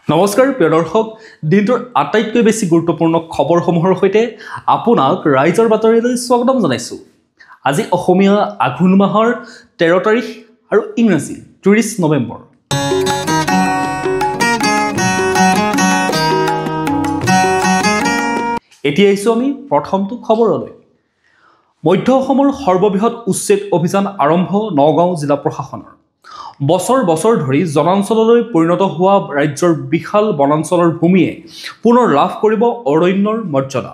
নমস্কাৰ প্ৰিয় দৰ্শক দিনটোৰ আটাইতকৈ বেছি গুৰুত্বপূৰ্ণ খবৰসমূহৰ সৈতে আপোনাক ৰাইজৰ বাতৰিলৈ স্বাগতম জনাইছো। আজি অসমীয়া আঘোণ মাহৰ 13 তাৰিখ আৰু ইংৰাজী 30 নৱেম্বৰ। এতিয়া আহিছো আমি প্ৰথমটো খবৰলৈ। মধ্য অসমৰ সৰ্ববৃহৎ উচ্ছেদ অভিযান আৰম্ভ নগাঁও জিলা প্ৰশাসনৰ। বছৰ বছৰ ধৰি জনাঞ্চললৈ পৰিণত হোৱা ৰাজ্যৰ বিশাল বনাঞ্চলৰ ভূমিয়ে পুনৰ লাভ কৰিব অৰণ্যৰ মৰ্যাদা।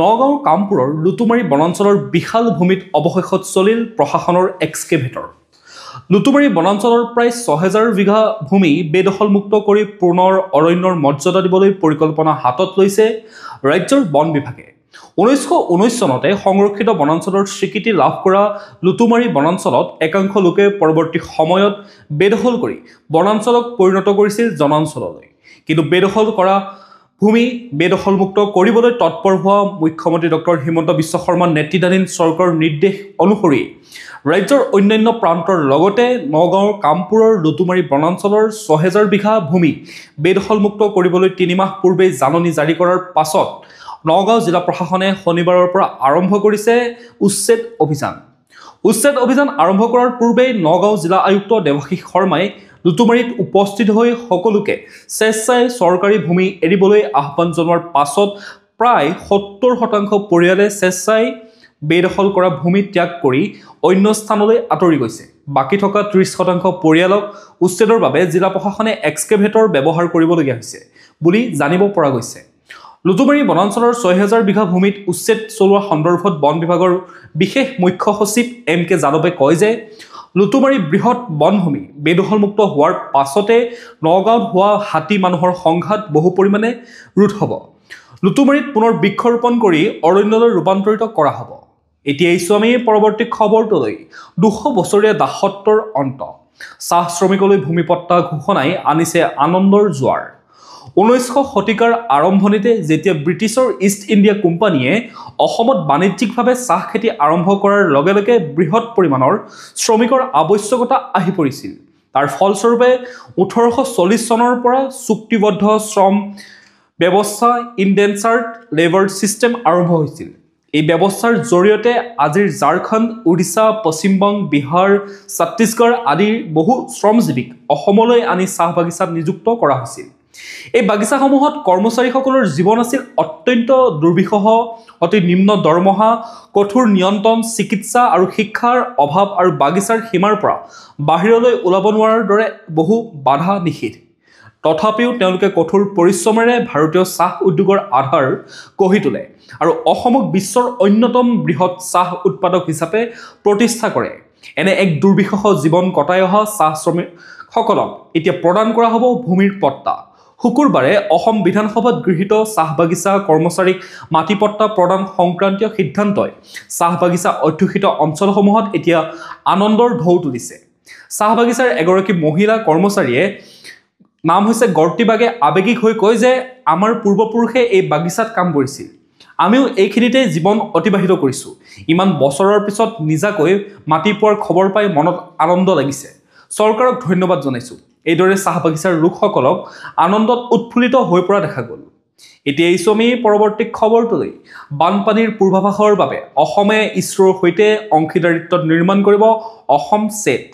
নগাঁৱৰ কামপুৰৰ লুটুমাৰী বনাঞ্চলৰ বিশাল ভূমিত অৱশেষত চলিল প্ৰশাসনৰ এক্সকেভেটৰ। লুটুমাৰী বনাঞ্চলৰ প্ৰায় 6000 বিঘা ভূমি বেদখলমুক্ত কৰি পুনৰ অৰণ্যৰ মৰ্যাদা দিবলৈ পৰিকল্পনা হাতত লৈছে ৰাজ্যৰ বন বিভাগে। 1919 চনতে সংৰক্ষিত বনাঞ্চলৰ স্বীকৃতি লাভ কৰা লুটুমাৰী বনাঞ্চলত একাংশ লোকে পৰৱৰ্তী সময়ত বেদখল কৰি বনাঞ্চলক পৰিণত কৰিছিল জনাঞ্চললৈ। কিন্তু বেদখল কৰা ভূমি বেদখলমুক্ত কৰিবলৈ তৎপৰ হোৱা মুখ্যমন্ত্ৰী ডক্টৰ হিমন্ত বিশ্ব শৰ্মা নেতৃত্বাধীন চৰকাৰৰ নিৰ্দেশ অনুসৰি ৰাজ্যৰ অন্যান্য প্ৰান্তৰ লগতে নগাঁৱৰ কামপুৰৰ লুটুমাৰী বনাঞ্চলৰ 6000 বিঘা ভূমি বেদখলমুক্ত কৰিবলৈ 3 মাহ পূৰ্বে জাননী জাৰি কৰাৰ পাছত নগাঁও জিলা প্ৰশাসনে শনিবাৰৰ পৰা আৰম্ভ কৰিছে উচ্ছেদ অভিযান। উচ্ছেদ অভিযান আৰম্ভ কৰাৰ পূৰ্বে নগাঁও জিলা আয়ুক্ত দেৱাশীষ শৰ্মাই লুটুমাৰীত উপস্থিত হৈ সকলোকে স্বেচ্ছাই চৰকাৰী ভূমি এৰিবলৈ আহ্বান জনোৱাৰ পাছত প্ৰায় 70% পৰিয়ালে স্বেচ্ছাই বেদখল কৰা ভূমি ত্যাগ কৰি অন্য স্থানলৈ আঁতৰি গৈছে। বাকী থকা 30% পৰিয়ালক উচ্ছেদৰ বাবে জিলা প্ৰশাসনে এক্সকেভেটৰ ব্যৱহাৰ কৰিবলগীয়া হৈছে বুলি জানিব পৰা গৈছে। লুটুমাৰী বনাঞ্চলৰ 6000 বিঘা ভূমিত উচ্ছেদ চলোৱা সন্দৰ্ভত বন বিভাগৰ বিশেষ মুখ্য সচিব MK যাদৱে কয় যে লুটুমাৰী বৃহৎ বনভূমি বেদখলমুক্ত হোৱাৰ পাছতে নগাঁৱত হোৱা হাতী মানুহৰ সংঘাত বহু পৰিমাণে ৰোধ হ'ব। লুটুমাৰীত পুনৰ বৃক্ষৰোপণ কৰি অৰণ্যলৈ ৰূপান্তৰিত কৰা হ'ব। এতিয়া আহিছো আমি পৰৱৰ্তী খবৰটোলৈ। 200 বছৰীয়া দাসত্বৰ অন্ত। চাহ শ্ৰমিকলৈ ভূমিপট্টা ঘোষণাই আনিছে আনন্দৰ জোৱাৰ। 19শ শতিকাৰ আৰম্ভণিতে যেতিয়া ব্ৰিটিছৰ ইষ্ট ইণ্ডিয়া কোম্পানীয়ে অসমত বাণিজ্যিকভাৱে চাহ খেতি আৰম্ভ কৰাৰ লগে লগে বৃহৎ পৰিমাণৰ শ্ৰমিকৰ আৱশ্যকতা আহি পৰিছিল। তাৰ ফলস্বৰূপে 1840 চনৰ পৰা চুক্তিবদ্ধ শ্ৰম ব্যৱস্থা ইনডেনচাৰ্ড লেবাৰ ছিষ্টেম আৰম্ভ হৈছিল। এই ব্যৱস্থাৰ জৰিয়তে আজিৰ ঝাৰখণ্ড, উৰিষ্যা, পশ্চিমবংগ, বিহাৰ, ছত্তীশগড় আদিৰ বহু শ্ৰমজীৱীক অসমলৈ আনি চাহ বাগিচাত নিযুক্ত কৰা হৈছিল। এই বাগিচাসমূহত কৰ্মচাৰীসকলৰ জীৱন আছিল অত্যন্ত দুৰ্বিষহ, অতি নিম্ন দৰমহা, কঠোৰ নিয়ন্ত্ৰণ, চিকিৎসা আৰু শিক্ষাৰ অভাৱ আৰু বাগিচাৰ সীমাৰ পৰা বাহিৰলৈ ওলাব নোৱাৰাৰ দৰে বহু বাধা নিষেধ। তথাপিও তেওঁলোকে কঠোৰ পৰিশ্ৰমেৰে ভাৰতীয় চাহ উদ্যোগৰ আধাৰ গঢ়ি তোলে আৰু অসমক বিশ্বৰ অন্যতম বৃহৎ চাহ উৎপাদক হিচাপে প্ৰতিষ্ঠা কৰে। এনে এক দুৰ্বিষহ জীৱন কটাই অহা চাহ শ্ৰমিকসকলক এতিয়া প্ৰদান কৰা হ'ব ভূমিৰ পট্টা। শুকুৰবাৰে অসম বিধানসভাত গৃহীত চাহ বাগিচা কৰ্মচাৰীক মাটি পট্টা প্ৰদান সংক্ৰান্তীয় সিদ্ধান্তই চাহ বাগিচা অধ্যুষিত অঞ্চলসমূহত এতিয়া আনন্দৰ ঢৌ তুলিছে। চাহ বাগিচাৰ এগৰাকী মহিলা কৰ্মচাৰীয়ে নাম হৈছে গৰ্তি বাগে আৱেগিক হৈ কয় যে আমাৰ পূৰ্বপুৰুষে এই বাগিচাত কাম কৰিছিল, আমিও এইখিনিতে জীৱন অতিবাহিত কৰিছোঁ। ইমান বছৰৰ পিছত নিজাকৈ মাটি পোৱাৰ খবৰ পাই মনত আনন্দ লাগিছে। চৰকাৰক ধন্যবাদ জনাইছোঁ। এইদৰে চাহ বাগিচাৰ লোকসকলক আনন্দত উৎফুল্লিত হৈ পৰা দেখা গ'ল। এতিয়া আহিছো আমি পৰৱৰ্তী খবৰটোলৈ। বানপানীৰ পূৰ্বাভাসৰ বাবে অসমে ইছৰোৰ সৈতে অংশীদাৰিত্বত নিৰ্মাণ কৰিব অসম ছেট।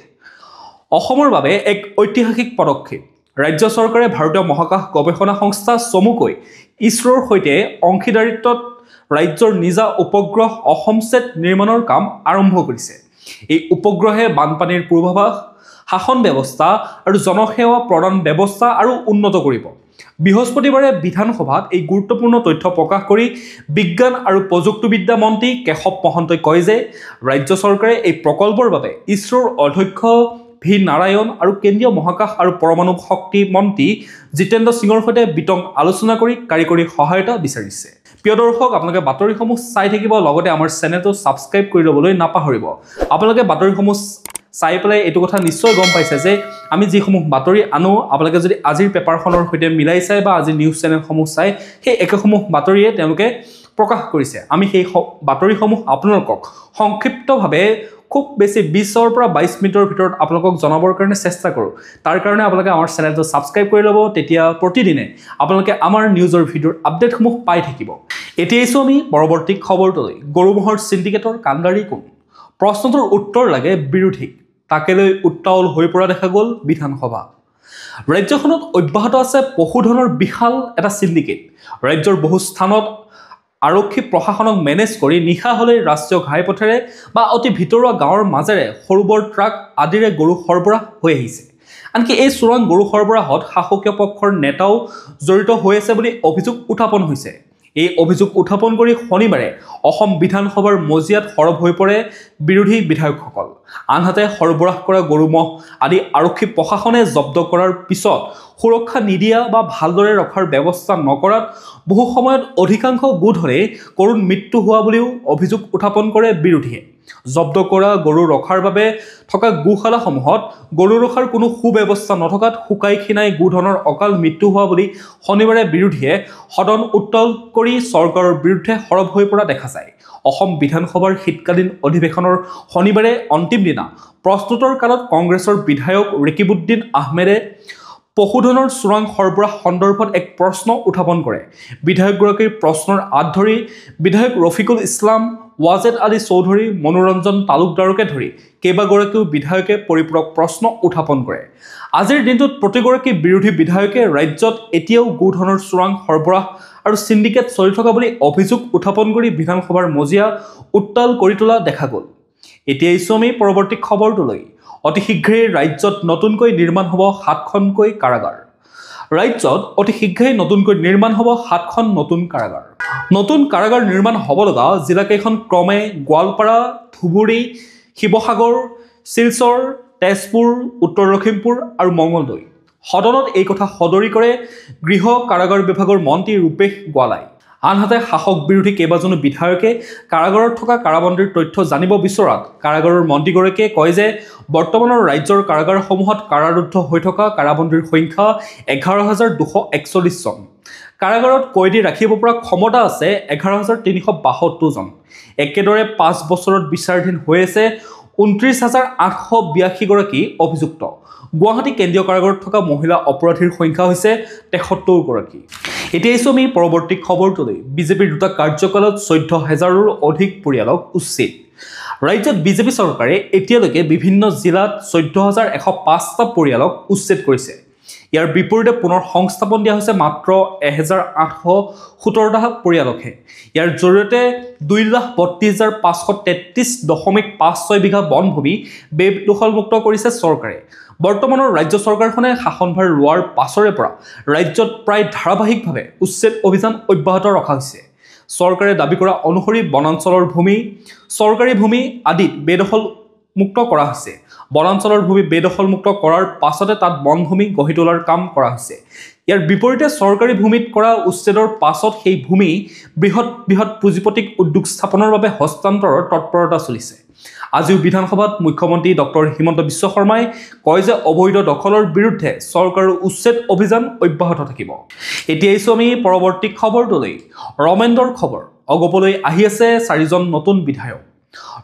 অসমৰ বাবে এক ঐতিহাসিক পদক্ষেপ। ৰাজ্য চৰকাৰে ভাৰতীয় মহাকাশ গৱেষণা সংস্থা চমুকৈ ইছৰোৰ সৈতে অংশীদাৰিত্বত ৰাজ্যৰ নিজা উপগ্ৰহ অসম ছেট নিৰ্মাণৰ কাম আৰম্ভ কৰিছে। এই উপগ্ৰহে বানপানীৰ পূৰ্বাভাস, শাসন ব্যৱস্থা আৰু জনসেৱা প্ৰদান ব্যৱস্থা আৰু উন্নত কৰিব। বৃহস্পতিবাৰে বিধানসভাত এই গুৰুত্বপূৰ্ণ তথ্য প্ৰকাশ কৰি বিজ্ঞান আৰু প্ৰযুক্তিবিদ্যা মন্ত্ৰী কেশৱ মহন্তই কয় যে ৰাজ্য চৰকাৰে এই প্ৰকল্পৰ বাবে ইছৰোৰ অধ্যক্ষ ভি নাৰায়ণ আৰু কেন্দ্ৰীয় মহাকাশ আৰু পৰমাণু শক্তি মন্ত্ৰী জিতেন্দ্ৰ সিঙৰ সৈতে বিতং আলোচনা কৰি কাৰিকৰী সহায়তা বিচাৰিছে। প্ৰিয় দৰ্শক, আপোনালোকে বাতৰিসমূহ চাই থাকিব, লগতে আমাৰ চেনেলটো ছাবস্ক্ৰাইব কৰি ল'বলৈ নাপাহৰিব। আপোনালোকে বাতৰিসমূহ চাই পেলাই এইটো কথা নিশ্চয় গম পাইছে যে আমি যিসমূহ বাতৰি আনো আপোনালোকে যদি আজিৰ পেপাৰখনৰ সৈতে মিলাই চাই বা আজি নিউজ চেনেলসমূহ চাই সেই একেসমূহ বাতৰিয়ে তেওঁলোকে প্ৰকাশ কৰিছে। আমি সেই বাতৰিসমূহ আপোনালোকক সংক্ষিপ্তভাৱে খুব বেছি 20 পৰা 22 মিনিটৰ ভিতৰত আপোনালোকক জনাবৰ কাৰণে চেষ্টা কৰোঁ তাৰ কাৰণে আপোনালোকে আমাৰ চেনেলটো সাবস্ক্ৰাইব কৰি ল'ব তেতিয়া প্ৰতিদিনে আপোনালোকে আমাৰ নিউজৰ ভিডিঅ'ৰ আপডেটসমূহ পাই থাকিব এতিয়া আছো আমি পৰৱৰ্তী খবৰটোলৈ গৰুমহৰ সিন্ডিকেটৰ কাণ্ডাৰী কোন প্ৰশ্নটোৰ উত্তৰ লাগে বিৰোধীক তাকে লৈ উত্তাউল হৈ পৰা দেখা গ'ল বিধানসভা ৰাজ্যখনত অব্যাহত আছে পশুধনৰ বিশাল এটা সিন্ডিকেট ৰাজ্যৰ বহু স্থানত আৰক্ষী প্ৰশাসনক মেনেজ কৰি নিশা হলে ৰাষ্ট্ৰীয় ঘাইপথেৰে বা অতি ভিতৰুৱা গাঁৱৰ মাজেৰে সৰুবৰ ট্ৰাক আদিৰে গৰু সৰবৰাহ হৈ আহিছে আনকি এই চোৰাং গৰু সৰবৰাহত শাসকীয় পক্ষৰ নেতাও জড়িত হৈ আছে বুলি অভিযোগ উত্থাপন হৈছে এই অভিযোগ উত্থাপন কৰি শনিবাৰে অসম বিধানসভাৰ মজিয়াত সৰব হৈ পৰে বিৰোধী বিধায়কসকল আনহাতে সৰবৰাহ কৰা গৰুমহ আদি আৰক্ষী প্ৰশাসনে জব্দ কৰাৰ পিছত সুৰক্ষা নিদিয়া বা ভালদৰে ৰখাৰ ব্যৱস্থা নকৰাত বহু সময়ত অধিকাংশ গো ধৰে গৰুৰ মৃত্যু হোৱা বুলিও অভিযোগ উত্থাপন কৰে বিৰোধীয়ে জব্দ কৰা গৰু ৰখাৰ বাবে থকা গোশালাসমূহত গৰু ৰখাৰ কোনো সুব্যৱস্থা নথকাত শুকাই খিনাই গোধনৰ অকাল মৃত্যু হোৱা বুলি শনিবাৰে বিৰোধীয়ে সদন উত্তাল কৰি চৰকাৰৰ বিৰুদ্ধে সৰব হৈ পৰা দেখা যায় অসম বিধানসভাৰ শীতকালীন অধিৱেশনৰ শনিবাৰে অন্তিম দিনা প্ৰস্তুতৰ কালত কংগ্ৰেছৰ বিধায়ক ৰেকিবুদ্দিন আহমেদে পশুধনৰ চোৰাং সৰবৰাহ সন্দৰ্ভত এক প্ৰশ্ন উত্থাপন কৰে বিধায়কগৰাকীৰ প্ৰশ্নৰ আঁত ধৰি বিধায়ক ৰফিকুল ইছলাম ৱাজেদ আলী চৌধুৰী মনোৰঞ্জন তালুকদাৰকে ধৰি কেইবাগৰাকীও বিধায়কে পৰিপূৰক প্ৰশ্ন উত্থাপন কৰে আজিৰ দিনটোত প্ৰতিগৰাকী বিৰোধী বিধায়কে ৰাজ্যত এতিয়াও গোধনৰ চোৰাং সৰবৰাহ আৰু সিন্ডিকেট চলি থকা বুলি অভিযোগ উত্থাপন কৰি বিধানসভাৰ মজিয়া উত্তাল কৰি তোলা দেখা গ'ল এতিয়া আছো আমি পৰৱৰ্তী খবৰটোলৈ অতি শীঘ্ৰেই ৰাজ্যত নতুনকৈ নিৰ্মাণ হ'ব 7খনকৈ কাৰাগাৰ ৰাজ্যত অতি শীঘ্ৰেই নতুনকৈ নিৰ্মাণ হ'ব 7খন নতুন কাৰাগাৰ নিৰ্মাণ হ'ব লগা জিলাকেইখন ক্ৰমে গোৱালপাৰা ধুবুৰী শিৱসাগৰ শিলচৰ তেজপুৰ উত্তৰ লখিমপুৰ আৰু মঙলদৈ সদনত এই কথা সদৰি কৰে গৃহ কাৰাগাৰ বিভাগৰ মন্ত্ৰী ৰূপেশ গোৱালাই আনহাতে শাসক বিৰোধী কেইবাজনো বিধায়কে কাৰাগাৰত থকা কাৰাবন্দীৰ তথ্য জানিব বিচৰাত কাৰাগাৰৰ মন্ত্ৰীগৰাকীয়ে কয় যে বৰ্তমানৰ ৰাজ্যৰ কাৰাগাৰসমূহত কাৰাৰুদ্ধ হৈ থকা কাৰাবন্দীৰ সংখ্যা 11,241 জন কাৰাগাৰত কয়দী ৰাখিব পৰা ক্ষমতা আছে 11,372 জন একেদৰে 5 বছৰত বিচাৰাধীন হৈ আছে 29,882 গৰাকী অভিযুক্ত গুৱাহাটী কেন্দ্ৰীয় কাৰাগাৰত থকা মহিলা অপৰাধীৰ সংখ্যা হৈছে 73 গৰাকী এতিয়া আছো আমি পৰৱৰ্তী খবৰটোলৈ বিজেপিৰ দুটা কাৰ্যকালত 14,000ৰো অধিক পৰিয়ালক উচ্ছেদ ৰাজ্যত বিজেপি চৰকাৰে এতিয়ালৈকে বিভিন্ন জিলাত 14,105টা পৰিয়ালক উচ্ছেদ কৰিছে ইয়াৰ বিপৰীতে পুনৰ সংস্থাপন দিয়া হৈছে মাত্ৰ 1,817টা পৰিয়ালকহে ইয়াৰ জৰিয়তে 2,32,533.56 বিঘা বনভূমি বেদখলমুক্ত কৰিছে চৰকাৰে বৰ্তমানৰ ৰাজ্য চৰকাৰখনে শাসনভাৰ লোৱাৰ পাছৰে পৰা ৰাজ্যত প্ৰায় ধাৰাবাহিকভাৱে উচ্ছেদ অভিযান অব্যাহত ৰখা হৈছে চৰকাৰে দাবী কৰা অনুসৰি বনাঞ্চলৰ ভূমি চৰকাৰী ভূমি আদিত বেদখল মুক্ত কৰা হৈছে বনাঞ্চলৰ ভূমি বেদখলমুক্ত কৰাৰ পাছতে তাত বনভূমি গঢ়ি তোলাৰ কাম কৰা হৈছে ইয়াৰ বিপৰীতে চৰকাৰী ভূমিত কৰা উচ্ছেদৰ পাছত সেই ভূমি বৃহৎ পুঁজিপতিক উদ্যোগ স্থাপনৰ বাবে হস্তান্তৰৰ তৎপৰতা চলিছে আজিও বিধানসভাত মুখ্যমন্ত্ৰী ডক্টৰ হিমন্ত বিশ্ব শৰ্মাই কয় যে অবৈধ দখলৰ বিৰুদ্ধে চৰকাৰৰ উচ্ছেদ অভিযান অব্যাহত থাকিব এতিয়া আছো আমি পৰৱৰ্তী খবৰটোলৈ ৰমেন্দ্ৰৰ খবৰ অগপলৈ আহি আছে 4জন নতুন বিধায়ক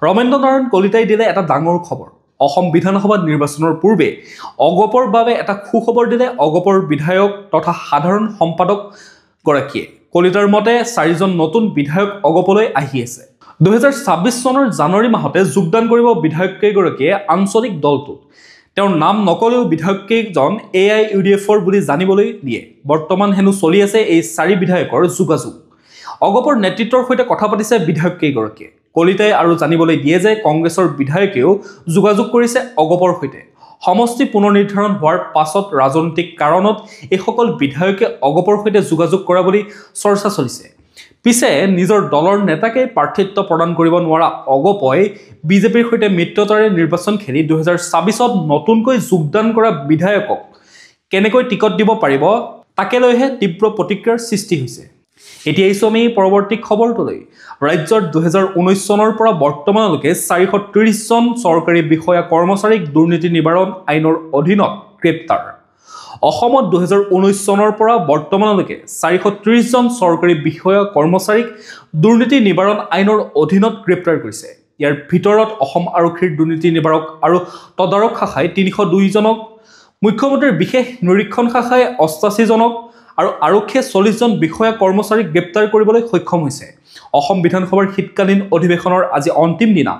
ৰমেন্দ্ৰ নাৰায়ণ কলিতাই দিলে এটা ডাঙৰ খবৰ অসম বিধানসভা নিৰ্বাচনৰ পূৰ্বে অগপৰ বাবে এটা খুখবৰ দিলে অগপৰ বিধায়ক তথা সাধাৰণ সম্পাদক গৰাকীয়ে কলিতাৰ মতে 4জন নতুন বিধায়ক অগপলৈ আহি আছে 2026 চনৰ জানুৱাৰী মাহতে যোগদান কৰিব বিধায়ককেইগৰাকীয়ে আঞ্চলিক দলটোত তেওঁৰ নাম নকলেও বিধায়ককেইজন AIUDFৰ বুলি জানিবলৈ দিয়ে বৰ্তমান হেনো চলি আছে এই 4 বিধায়কৰ যোগাযোগ অগপৰ নেতৃত্বৰ সৈতে কথা পাতিছে বিধায়ককেইগৰাকীয়ে কলিতাই আৰু জানিবলৈ দিয়ে যে কংগ্ৰেছৰ বিধায়কেও যোগাযোগ কৰিছে অগপৰ সৈতে সমষ্টি পুনৰ্নিৰ্ধাৰণ হোৱাৰ পাছত ৰাজনৈতিক কাৰণত এই সকল বিধায়কে অগপৰ সৈতে যোগাযোগ কৰা বুলি চৰ্চা চলিছে পিছে নিজৰ দলৰ নেতাকে প্ৰাৰ্থিত্ব প্ৰদান কৰিব নোৱাৰা অগপই বিজেপিৰ সৈতে মিত্ৰতাৰে নিৰ্বাচন খেলি 2026ত নতুনকৈ যোগদান কৰা বিধায়কক কেনেকৈ টিকট দিব পাৰিব তাকে লৈহে তীব্ৰ প্ৰতিক্ৰিয়াৰ সৃষ্টি হৈছে এতিয়া আছো আমি পৰৱৰ্তী খবৰটোলৈ ৰাজ্যৰ 2019 চনৰ পৰা বৰ্তমানলৈকে 430 জন চৰকাৰী বিষয়া কৰ্মচাৰীক দুৰ্নীতি নিবাৰণ আইনৰ অধীনত গ্ৰেপ্তাৰ অসমত 2019 চনৰ পৰা বৰ্তমানলৈকে 430 জন চৰকাৰী বিষয়া কৰ্মচাৰীক দুৰ্নীতি নিবাৰণ আইনৰ অধীনত গ্ৰেপ্তাৰ কৰিছে ইয়াৰ ভিতৰত অসম আৰক্ষীৰ দুৰ্নীতি নিবাৰক আৰু তদাৰক শাখাই 302 জনক, মুখ্যমন্ত্ৰীৰ বিশেষ নিৰীক্ষণ শাখাই 88 জনক আৰু আৰক্ষীয়ে 40 জন বিষয়া কৰ্মচাৰীক গ্ৰেপ্তাৰ কৰিবলৈ সক্ষম হৈছে। অসম বিধানসভাৰ শীতকালীন অধিৱেশনৰ আজি অন্তিম দিনা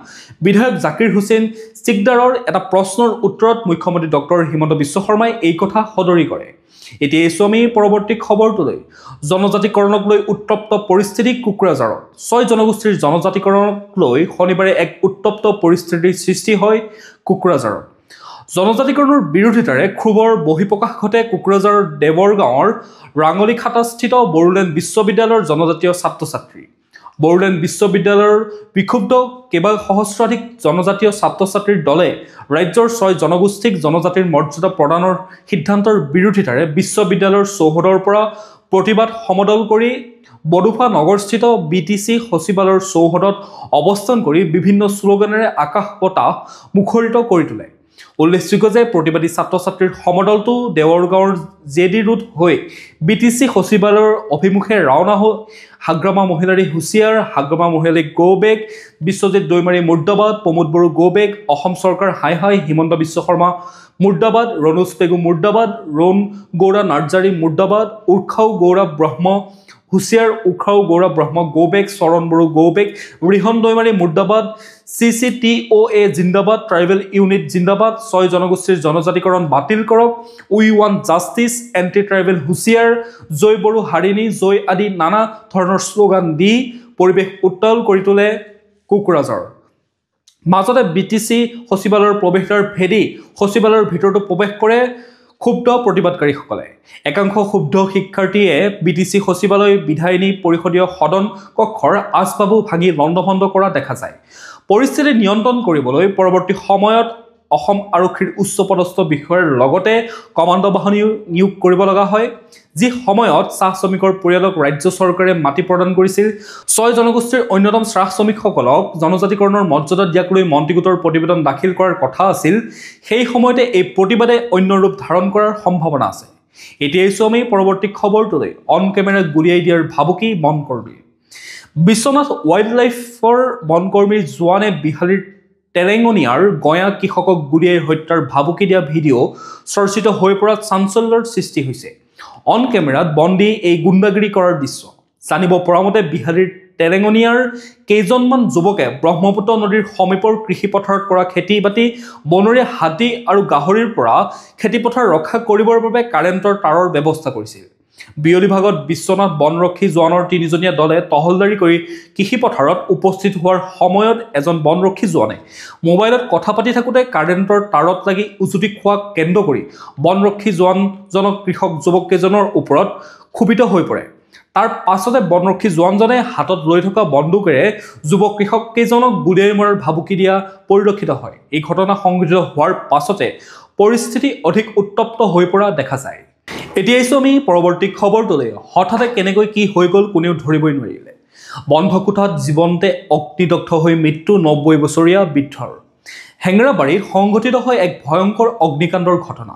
বিধায়ক জাকিৰ হুছেইন চিকদাৰৰ এটা প্ৰশ্নৰ উত্তৰত মুখ্যমন্ত্ৰী ডক্টৰ হিমন্ত বিশ্ব শৰ্মাই এই কথা সদৰি কৰে। এতিয়া এই আমি পৰৱৰ্তী খবৰটোলৈ। জনজাতিকৰণক লৈ উত্তপ্ত পৰিস্থিতি কোকৰাঝাৰত। 6 জনগোষ্ঠীৰ জনজাতিকৰণক লৈ শনিবাৰে এক উত্তপ্ত পৰিস্থিতিৰ সৃষ্টি হয় কোকৰাঝাৰত। জনজাতিকৰণৰ বিৰোধিতাৰে ক্ষোভৰ বহিঃপ্ৰকাশ ঘটে কোকৰাঝাৰৰ দেৱৰগাঁৱৰ ৰাঙলীখাটাস্থিত বড়োলেণ্ড বিশ্ববিদ্যালয়ৰ জনজাতীয় ছাত্ৰ-ছাত্ৰী। বড়োলেণ্ড বিশ্ববিদ্যালয়ৰ বিক্ষুব্ধ কেইবা সহস্ৰাধিক জনজাতীয় ছাত্ৰ-ছাত্ৰীৰ দলে ৰাজ্যৰ 6 জনগোষ্ঠীক জনজাতিৰ মৰ্যাদা প্ৰদানৰ সিদ্ধান্তৰ বিৰোধিতাৰে বিশ্ববিদ্যালয়ৰ চৌহদৰ পৰা প্ৰতিবাদ সমদল কৰি বডোফা নগৰস্থিত BTC সচিবালয়ৰ চৌহদত অৱস্থান কৰি বিভিন্ন শ্লোগানেৰে আকাশ বতাহ মুখৰিত কৰি তোলে। উল্লেখযোগ্য যে প্ৰতিবাদী ছাত্ৰ-ছাত্ৰীৰ সমদলটো দেৱৰগাঁৱৰ JD ৰোড হৈ BTC সচিবালয়ৰ অভিমুখে ৰাওনা হৈ হাগ্ৰামা মহিলাৰী হুছিয়াৰ, হাগ্ৰামা মহিলাৰী গো বেক, বিশ্বজিৎ দৈমাৰী মুৰ্দাবাদ, প্ৰমোদ বড়ো গো বেক, অসম চৰকাৰ হাই হাই, হিমন্ত বিশ্ব শৰ্মা মুৰ্দাবাদ, ৰণোজ পেগু মুৰ্দাবাদ, ৰোণ গৌৰা নাৰ্জাৰী মুৰ্দাবাদ, উৰ্খাও গৌৰা ব্ৰহ্ম হুছিয়াৰ, উৰ্খাও গৌৰা ব্ৰহ্ম গো বেক, চৰণ বড়ো গো বেক, ৰিহন দৈমাৰী মুৰ্দাবাদ, CCTOA জিন্দাবাদ, ট্ৰাইবেল ইউনিট জিন্দাবাদ, 6 জনগোষ্ঠীৰ জনজাতিকৰণ বাতিল কৰক, উই ৱান্ট জাষ্টিছ, এণ্টি ট্ৰাইবেল হুছিয়াৰ, জয় বড়ো হাৰিণী, জয় আদি নানা ধৰণৰ শ্লোগান দি পৰিৱেশ উত্তাল কৰি তোলে কোকৰাঝাৰ। মাজতে BTC সচিবালয়ৰ প্ৰৱেশদ্বাৰ ভেদি সচিবালয়ৰ ভিতৰতো প্ৰৱেশ কৰে ক্ষুব্ধ প্ৰতিবাদকাৰীসকলে। একাংশ ক্ষুব্ধ শিক্ষাৰ্থীয়ে BTC সচিবালয় বিধায়িনী পৰিষদীয় সদন কক্ষৰ আচবাবো ভাঙি লণ্ডভণ্ড কৰা দেখা যায়। পৰিস্থিতি নিয়ন্ত্ৰণ কৰিবলৈ পৰৱৰ্তী সময়ত অসম আৰক্ষীৰ উচ্চপদস্থ বিষয়াৰ লগতে কমাণ্ডো বাহিনী নিয়োগ কৰিব লগা হয়, যি সময়ত চাহ শ্ৰমিকৰ পৰিয়ালক ৰাজ্য চৰকাৰে মাটি প্ৰদান কৰিছিল। 6 জনগোষ্ঠীৰ অন্যতম চাহ শ্ৰমিকসকলক জনজাতিকৰণৰ মৰ্যাদা দিয়াক লৈ মন্ত্ৰীগোটৰ প্ৰতিবেদন দাখিল কৰাৰ কথা আছিল। সেই সময়তে এই প্ৰতিবাদে অন্য ৰূপ ধাৰণ কৰাৰ সম্ভাৱনা আছে। এতিয়া আমি পৰৱৰ্তী খবৰটোলৈ। অন কেমেৰা গুলিয়াই দিয়াৰ ভাবুকি বনকৰ্মী। বিশ্বনাথ ৱাইল্ড লাইফৰ বনকৰ্মীৰ জোৱানে বিহালীৰ তেলেংগনীয়াৰ গঞা কৃষকক গুলিয়াই হত্যাৰ ভাবুকি দিয়া ভিডিঅ' চৰ্চিত হৈ পৰাত চাঞ্চল্যৰ সৃষ্টি হৈছে। অন কেমেৰাত বন্দী এই গুণ্ডাগিৰি কৰাৰ দৃশ্য। জানিব পৰা মতে বিহালীৰ তেলেংগনীয়াৰ কেইজনমান যুৱকে ব্ৰহ্মপুত্ৰ নদীৰ সমীপৰ কৃষিপথাৰত কৰা খেতি-বাতি, বনৰীয়া হাতী আৰু গাহৰিৰ পৰা খেতিপথাৰ ৰক্ষা কৰিবৰ বাবে কাৰেণ্টৰ তাঁৰৰ ব্যৱস্থা কৰিছিল। বিয়লি ভাগত বিশ্বনাথ বনৰক্ষী জোৱানৰ 3জনীয়া দলে টহলদাৰী কৰি কৃষিপথাৰত উপস্থিত হোৱাৰ সময়ত এজন বনৰক্ষী জোৱানে মোবাইলত কথা পাতি থাকোঁতে কাৰেণ্টৰ তাঁৰত লাগি উজুতি খোৱা কেন্দ্ৰ কৰি বনৰক্ষী জোৱানজনক কৃষক যুৱককেইজনৰ ওপৰত ক্ষোভিত হৈ পৰে। তাৰ পাছতে বনৰক্ষী জোৱানজনে হাতত লৈ থকা বন্দুকেৰে যুৱক কৃষককেইজনক গুলিয়াই মৰাৰ ভাবুকি দিয়া পৰিলক্ষিত হয়। এই ঘটনা সংঘটিত হোৱাৰ পাছতে পৰিস্থিতি অধিক উত্তপ্ত হৈ পৰা দেখা যায়। এতিয়া আমি পৰৱৰ্তী খবৰটোলৈ। হঠাতে কেনেকৈ কি হৈ গ'ল কোনেও ধৰিবই নোৱাৰিলে। বন্ধ কোঠাত জীৱন্তে অগ্নিদগ্ধ হৈ মৃত্যু 90 বছৰীয়া বৃদ্ধৰ। হেঙেৰাবাৰীত সংঘটিত হয় এক ভয়ংকৰ অগ্নিকাণ্ডৰ ঘটনা।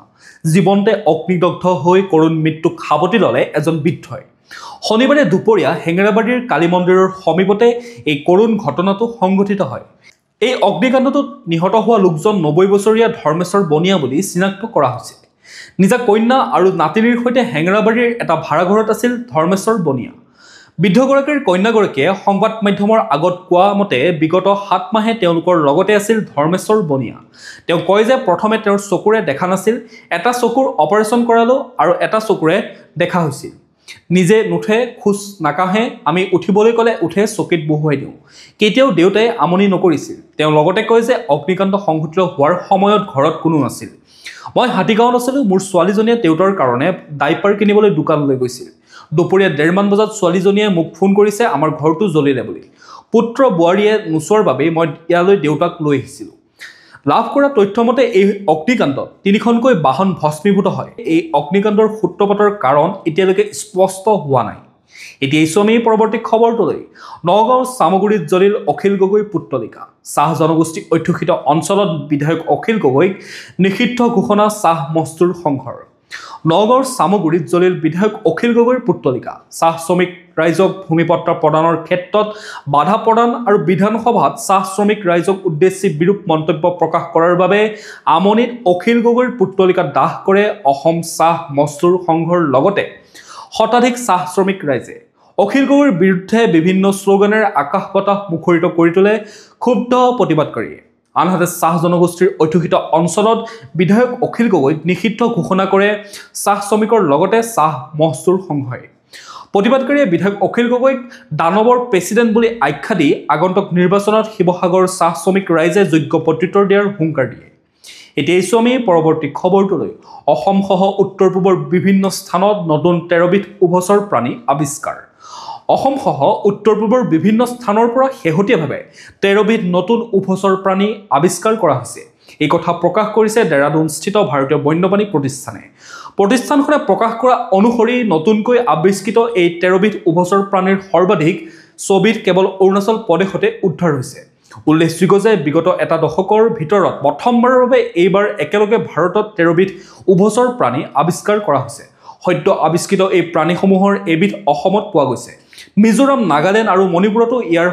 জীৱন্তে অগ্নিদগ্ধ হৈ কৰুণ মৃত্যুক সাৱটি ল'লে এজন বৃদ্ধই। শনিবাৰে দুপৰীয়া হেঙেৰাবাৰীৰ কালী মন্দিৰৰ সমীপতে এই কৰুণ ঘটনাটো সংঘটিত হয়। এই অগ্নিকাণ্ডটোত নিহত হোৱা লোকজন 90 বছৰীয়া ধৰ্মেশ্বৰ বনিয়া বুলি চিনাক্ত কৰা হৈছে। নিজা কন্যা আৰু নাতিনীৰ সৈতে হেঙেৰাবাৰীৰ এটা ভাড়াঘৰত আছিল ধৰ্মেশ্বৰ বনিয়া। বৃদ্ধগৰাকীৰ কন্যাগৰাকীয়ে সংবাদ মাধ্যমৰ আগত কোৱা মতে বিগত 7 মাহে তেওঁলোকৰ লগতে আছিল ধৰ্মেশ্বৰ বনিয়া। তেওঁ কয় যে প্ৰথমে তেওঁৰ চকুৰে দেখা নাছিল, এটা চকুৰ অপাৰেশ্যন কৰালো আৰু এটা চকুৰে দেখা হৈছিল। নিজে নুঠে, খোজ নাকাঢ়ে, আমি উঠিবলৈ ক'লে উঠে, চকীত বহুৱাই দিওঁ। কেতিয়াও দেউতাই আমনি নকৰিছিল। তেওঁ লগতে কয় যে অগ্নিকাণ্ড সংঘটিত হোৱাৰ সময়ত ঘৰত কোনো নাছিল। মই হাতীগাঁৱত আছিলোঁ। মোৰ ছোৱালীজনীয়ে দেউতাৰ কাৰণে ডাইপাৰ কিনিবলৈ দোকানলৈ গৈছিল। দুপৰীয়া 1:30 মান বজাত ছোৱালীজনীয়ে মোক ফোন কৰিছে আমাৰ ঘৰটো জ্বলিলে বুলি। পুত্ৰ বোৱাৰীয়ে নোচোৱাৰ বাবেই মই ইয়ালৈ দেউতাক লৈ আহিছিলোঁ। লাভ কৰা তথ্যমতে এই অগ্নিকাণ্ডত 3খনকৈ বাহন ভস্মীভূত হয়। এই অগ্নিকাণ্ডৰ সূত্ৰপাতৰ কাৰণ এতিয়ালৈকে স্পষ্ট হোৱা নাই। এতিয়া আমি পৰৱৰ্তী খবৰটোলৈ। নগাঁৱৰ চামগুৰিত জ্বলিল অখিল গগৈ পুত্তলিকা। চাহ জনগোষ্ঠী অধ্যুষিত অঞ্চলত বিধায়ক অখিল গগৈক নিষিদ্ধ ঘোষণা চাহ মজদুৰ সংঘৰ। নগাঁৱৰ চামগুৰিত জলিল বিধায়ক অখিল গগৈৰ পুত্তলিকা চাহ শ্ৰমিক ৰাইজক ভূমিপত্ৰ প্ৰদানৰ ক্ষেত্ৰত বাধা প্ৰদান আৰু বিধানসভাত চাহ শ্ৰমিক ৰাইজক উদ্দেশ্যি বিৰূপ মন্তব্য প্ৰকাশ কৰাৰ বাবে আমনিত অখিল গগৈৰ পুত্তলিকা দাহ কৰে অসম চাহ মজদুৰ সংঘৰ লগতে শতাধিক চাহ শ্ৰমিক ৰাইজে অখিল গগৈৰ বিৰুদ্ধে বিভিন্ন শ্লোগানেৰে আকাশ বতাহ মুখৰিত কৰি তোলে ক্ষুব্ধ প্ৰতিবাদকাৰীয়ে আনহাতে চাহ জনগোষ্ঠীৰ অধ্যুষিত অঞ্চলত বিধায়ক অখিল গগৈক নিষিদ্ধ ঘোষণা কৰে চাহ শ্ৰমিকৰ লগতে চাহ মজদুৰ সংঘই প্ৰতিবাদকাৰীয়ে বিধায়ক অখিল গগৈক দানৱৰ প্ৰেছিডেণ্ট বুলি আখ্যা দি আগন্তুক নিৰ্বাচনত শিৱসাগৰ চাহ শ্ৰমিক ৰাইজে যোগ্য প্ৰত্যুত্তৰ দিয়াৰ হুংকাৰ দিয়ে এতিয়া আমি পৰৱৰ্তী খবৰটোলৈ অসমসহ উত্তৰ পূবৰ বিভিন্ন স্থানত নতুন 13বিধ উভচৰ প্ৰাণী আৱিষ্কাৰ অসমসহ উত্তৰ পূবৰ বিভিন্ন স্থানৰ পৰা শেহতীয়াভাৱে 13বিধ নতুন উভচৰ প্ৰাণী আৱিষ্কাৰ কৰা হৈছে এই কথা প্ৰকাশ কৰিছে দেৰাদুনস্থিত ভাৰতীয় বন্যপ্ৰাণী প্ৰতিষ্ঠানে প্ৰতিষ্ঠানখনে প্ৰকাশ কৰা অনুসৰি নতুনকৈ আৱিষ্কৃত এই 13বিধ উভচৰ প্ৰাণীৰ সৰ্বাধিক 24বিধ কেৱল অৰুণাচল প্ৰদেশতে উদ্ধাৰ হৈছে উল্লেখযোগ্য যে বিগত এটা দশকৰ ভিতৰত প্ৰথমবাৰৰ বাবে এইবাৰ একেলগে ভাৰতত 13বিধ উভচৰ প্ৰাণী আৱিষ্কাৰ কৰা হৈছে সদ্য আৱিষ্কৃত এই প্ৰাণীসমূহৰ এবিধ অসমত পোৱা গৈছে মিজোৰাম নাগালেণ্ড আৰু মণিপুৰতো ইয়াৰ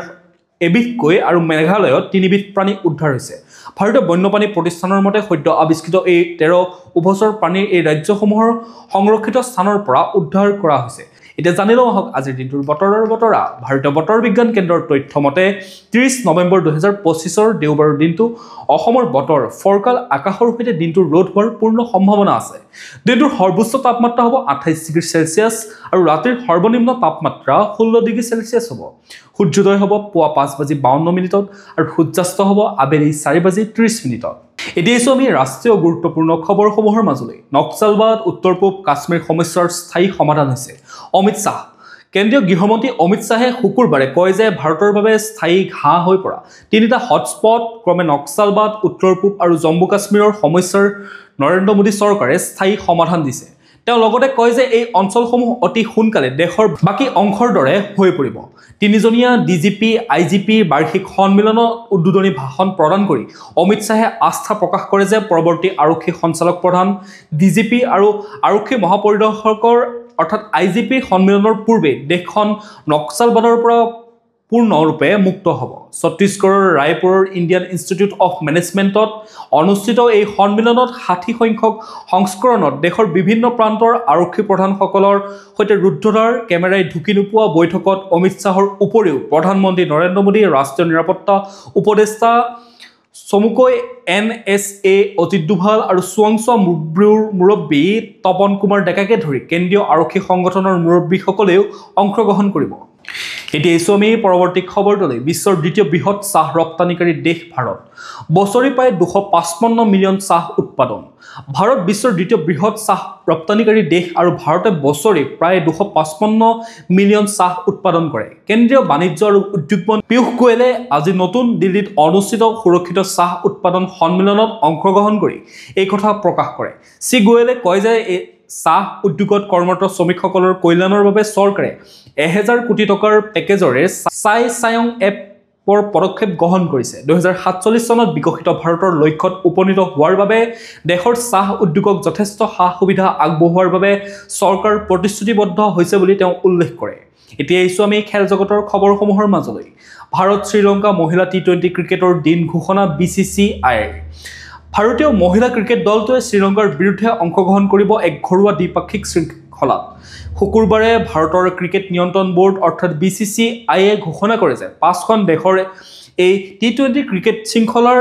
এবিধকৈ আৰু মেঘালয়ত 3বিধ প্ৰাণী উদ্ধাৰ হৈছে ভাৰতীয় বন্যপ্ৰাণী প্ৰতিষ্ঠানৰ মতে সদ্য আৱিষ্কৃত এই 13 উভচৰ প্ৰাণীৰ এই ৰাজ্যসমূহৰ সংৰক্ষিত স্থানৰ পৰা উদ্ধাৰ কৰা হৈছে এতিয়া জানিলো আহক আজিৰ দিনটোৰ বতৰৰ বতৰা ভাৰতীয় বতৰ বিজ্ঞান কেন্দ্ৰৰ তথ্য মতে 30 নৱেম্বৰ 2025 দেওবাৰৰ দিনটো অসমৰ বতৰ ফৰকাল আকাশৰ সৈতে দিনটোৰ ৰ'দ হোৱাৰ পূৰ্ণ সম্ভাৱনা আছে দিনটোৰ সৰ্বোচ্চ তাপমাত্ৰা হ'ব 28 ডিগ্ৰী সেলসিয়াছ আৰু ৰাতিৰ সৰ্বনিম্ন তাপমাত্ৰা 16 ডিগ্ৰী সেলসিয়াছ হ'ব সূৰ্যোদয় হ'ব পুৱা 5:52 মিনিটত আৰু সূৰ্যাস্ত হ'ব আবেলি 4:30 মিনিটত এতিয়া আমি ৰাষ্ট্ৰীয় গুৰুত্বপূৰ্ণ খবৰসমূহৰ মাজলৈ নক্সালবাদ উত্তৰ পূব কাশ্মীৰ সমস্যাৰ স্থায়ী সমাধান হৈছে অমিত শাহ কেন্দ্ৰীয় গৃহমন্ত্ৰী অমিত শাহে শুকুৰবাৰে কয় যে ভাৰতৰ বাবে স্থায়ী ঘাঁহ হৈ পৰা তিনিটা হটস্পট ক্ৰমে নক্সালবাদ উত্তৰ পূব আৰু জম্মু কাশ্মীৰৰ সমস্যাৰ নৰেন্দ্ৰ মোদী চৰকাৰে স্থায়ী সমাধান দিছে তেওঁ লগতে কয় যে এই অঞ্চলসমূহ অতি সোনকালে দেশৰ বাকি অংশৰ দৰে হৈ পৰিব তিনিজনীয়া ডিজিপি আইজিপি বাৰ্ষিক সন্মিলনত উদ্বোধনী ভাষণ প্ৰদান কৰি অমিত শাহে আস্থা প্ৰকাশ কৰে যে পৰৱৰ্তী আৰক্ষী সঞ্চালক প্ৰধান ডিজিপি আৰু আৰক্ষী মহাপৰিদৰ্শকৰ অৰ্থাৎ আইজিপি সন্মিলনৰ পূৰ্বে দেশখন নক্সালবাদৰ পৰা পূৰ্ণৰূপে মুক্ত হ'ব ছত্তীশগড়ৰ ৰায়পুৰৰ ইণ্ডিয়ান ইনষ্টিটিউট অফ মেনেজমেণ্টত অনুষ্ঠিত এই সন্মিলনত 60 সংখ্যক সংস্কৰণত দেশৰ বিভিন্ন প্ৰান্তৰ আৰক্ষী প্ৰধানসকলৰ সৈতে ৰুদ্ধদ্বাৰ কেমেৰাই ঢুকি নোপোৱা বৈঠকত অমিত শাহৰ উপৰিও প্ৰধানমন্ত্ৰী নৰেন্দ্ৰ মোদী ৰাষ্ট্ৰীয় নিৰাপত্তা উপদেষ্টা চমুকৈ NSA অজিত ডোভাল আৰু চুৱাংচুৱা মুৰব্বী তপন কুমাৰ ডেকাকে ধৰি কেন্দ্ৰীয় আৰক্ষী সংগঠনৰ মুৰব্বীসকলেও অংশগ্ৰহণ কৰিব এতিয়া আমি পৰৱৰ্তী খবৰটোলৈ বিশ্বৰ দ্বিতীয় বৃহৎ চাহ ৰপ্তানিকাৰী দেশ ভাৰত বছৰি প্ৰায় 255 মিলিয়ন চাহ উৎপাদন ভাৰত বিশ্বৰ দ্বিতীয় বৃহৎ চাহ ৰপ্তানিকাৰী দেশ আৰু ভাৰতে বছৰি প্ৰায় 255 মিলিয়ন চাহ উৎপাদন কৰে কেন্দ্ৰীয় বাণিজ্য আৰু উদ্যোগ মন্ত্ৰী পীয়ূষ গোয়েলে আজি নতুন দিল্লীত অনুষ্ঠিত সুৰক্ষিত চাহ উৎপাদন সন্মিলনত অংশগ্ৰহণ কৰি এই কথা প্ৰকাশ কৰে শ্ৰী গোয়েলে কয় যে চাহ উদ্যোগত কৰ্মৰত শ্ৰমিকসকলৰ কল্যাণৰ বাবে চৰকাৰে 1000 কোটি টকাৰ পেকেজৰে চাই চায়ং এপৰ পদক্ষেপ গ্ৰহণ কৰিছে 2047 চনত বিকশিত ভাৰতৰ লক্ষ্যত উপনীত হোৱাৰ বাবে দেশৰ চাহ উদ্যোগক যথেষ্ট সা-সুবিধা আগবঢ়োৱাৰ বাবে চৰকাৰ প্ৰতিশ্ৰুতিবদ্ধ হৈছে বুলি তেওঁ উল্লেখ কৰে এতিয়া আমি খেল জগতৰ খবৰসমূহৰ মাজলৈ ভাৰত শ্ৰীলংকা মহিলা টি20 ক্ৰিকেটৰ দিন ঘোষণা BCCI ভাৰতীয় মহিলা ক্ৰিকেট দলটোৱে শ্ৰীলংকাৰ বিৰুদ্ধে অংশগ্ৰহণ কৰিব এক ঘৰুৱা দ্বিপাক্ষিক শৃংখলাত শুকুৰবাৰে ভাৰতৰ ক্ৰিকেট নিয়ন্ত্ৰণ বোৰ্ড অৰ্থাৎ BCCI ঘোষণা কৰে যে 5খন দেশৰ এই টি20 ক্ৰিকেট শৃংখলাৰ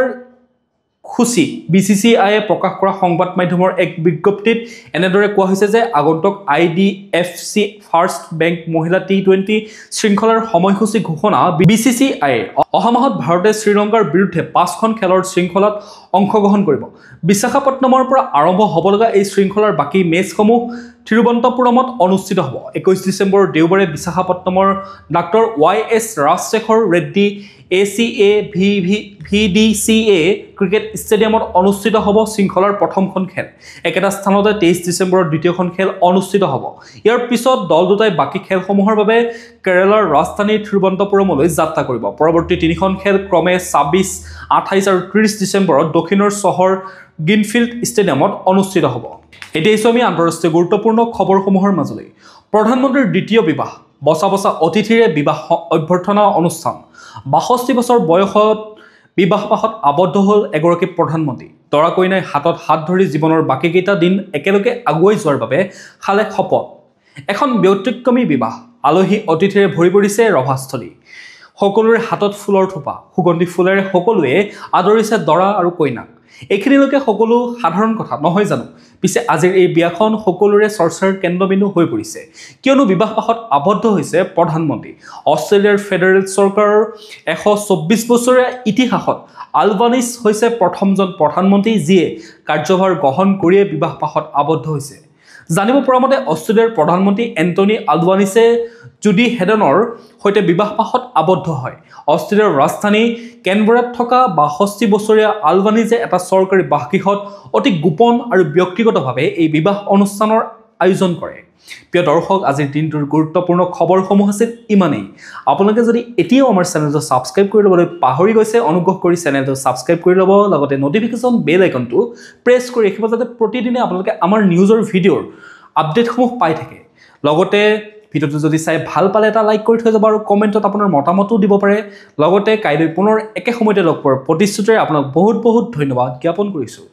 খুচি BCCI প্ৰকাশ কৰা সংবাদ মাধ্যমৰ এক বিজ্ঞপ্তিত এনেদৰে কোৱা হৈছে যে আগন্তুক IDFC ফাৰ্ষ্ট বেংক মহিলা টি20 শৃংখলাৰ সময়সূচী ঘোষণা BCCI অহা মাহত ভাৰতে শ্ৰীলংকাৰ বিৰুদ্ধে 5খন খেলৰ শৃংখলাত অংশগ্ৰহণ কৰিব বিশাখাপট্টনমৰ পৰা আৰম্ভ হ'ব লগা এই শৃংখলাৰ বাকি মেচসমূহ থিৰুৱন্তপুৰমত অনুষ্ঠিত হ'ব 21 ডিচেম্বৰ দেওবাৰে বিশাখাপট্টনমৰ doctor YS Rajasekhar Reddy ACA VDCA cricket ষ্টেডিয়ামত অনুষ্ঠিত হ'ব শৃংখলাৰ প্ৰথমখন খেল। একেটা স্থানতে 23 ডিচেম্বৰত দ্বিতীয়খন খেল অনুষ্ঠিত হ'ব। ইয়াৰ পিছত দল দুটাই বাকী খেলসমূহৰ বাবে কেৰালাৰ ৰাজধানী থিৰুৱনন্তপুৰমলৈ যাত্ৰা কৰিব। পৰৱৰ্তী তিনিখন খেল ক্ৰমে 26, 28 আৰু 30 ডিচেম্বৰত দক্ষিণৰ চহৰ গ্ৰীণফিল্ড ষ্টেডিয়ামত অনুষ্ঠিত হ'ব। এতিয়া আমি আন্তঃৰাষ্ট্ৰীয় গুৰুত্বপূৰ্ণ খবৰসমূহৰ মাজলৈ। প্ৰধানমন্ত্ৰীৰ দ্বিতীয় বিবাহ, বছা বছা অতিথিৰে বিবাহ অভ্যৰ্থনা অনুষ্ঠান। 62 বছৰ বয়সত বিবাহপাশত আবদ্ধ হ'ল এগৰাকী প্ৰধানমন্ত্ৰী। দৰা কইনাই হাতত হাত ধৰি জীৱনৰ বাকীকেইটা দিন একেলগে আগুৱাই যোৱাৰ বাবে খালে শপত। এখন ব্যতিক্ৰমী বিবাহ, আলহী অতিথিৰে ভৰি পৰিছে ৰভাস্থলী। সকলোৰে হাতত ফুলৰ থোপা, সুগন্ধি ফুলেৰে সকলোৱে আদৰিছে দৰা আৰু কইনাক। এইখিনিলৈকে সকলো সাধাৰণ কথা নহয় জানো? পিছে আজিৰ এই বিয়াখন সকলোৰে চৰ্চাৰ কেন্দ্ৰবিন্দু হৈ পৰিছে, কিয়নো বিবাহপাশত আবদ্ধ হৈছে প্ৰধানমন্ত্ৰী। অষ্ট্ৰেলিয়াৰ ফেডাৰেল চৰকাৰৰ 124 বছৰীয়া ইতিহাসত আলবানিজ হৈছে প্ৰথমজন প্ৰধানমন্ত্ৰী যিয়ে কাৰ্যভাৰ গ্ৰহণ কৰিয়ে বিবাহপাশত আবদ্ধ হৈছে। জানিব পৰা মতে অষ্ট্ৰেলিয়াৰ প্ৰধানমন্ত্ৰী এন্টনি আলবানিজে জুডি হেডনৰ সৈতে বিবাহপাশত আবদ্ধ হয়। অষ্ট্ৰেলিয়াৰ ৰাজধানী কেনবেৰাত থকা 62 বছৰীয়া আলবানিজে এটা চৰকাৰী বাসগৃহত অতি গোপন আৰু ব্যক্তিগতভাৱে এই বিবাহ অনুষ্ঠানৰ আয়োজন কৰে। প্ৰিয় দৰ্শক, আজিৰ দিনটোৰ গুৰুত্বপূৰ্ণ খবৰসমূহ আছিল ইমানেই। আপোনালোকে যদি এতিয়াও আমাৰ চেনেলটো ছাবস্ক্ৰাইব কৰি ল'বলৈ পাহৰি গৈছে, অনুগ্ৰহ কৰি চেনেলটো ছাবস্ক্ৰাইব কৰি ল'ব, লগতে নটিফিকেশ্যন বেল আইকনটো প্ৰেছ কৰি ৰাখিব যাতে প্ৰতিদিনে আপোনালোকে আমাৰ নিউজৰ ভিডিঅ'ৰ আপডেটসমূহ পাই থাকে। লগতে ভিডিঅ'টো যদি চাই ভাল পালে এটা লাইক কৰি থৈ যাব আৰু কমেণ্টত আপোনাৰ মতামতো দিব পাৰে। লগতে কাইলৈ পুনৰ একে সময়তে লগ পোৱাৰ প্ৰতিশ্ৰুতিৰে আপোনাক বহুত বহুত ধন্যবাদ জ্ঞাপন কৰিছোঁ।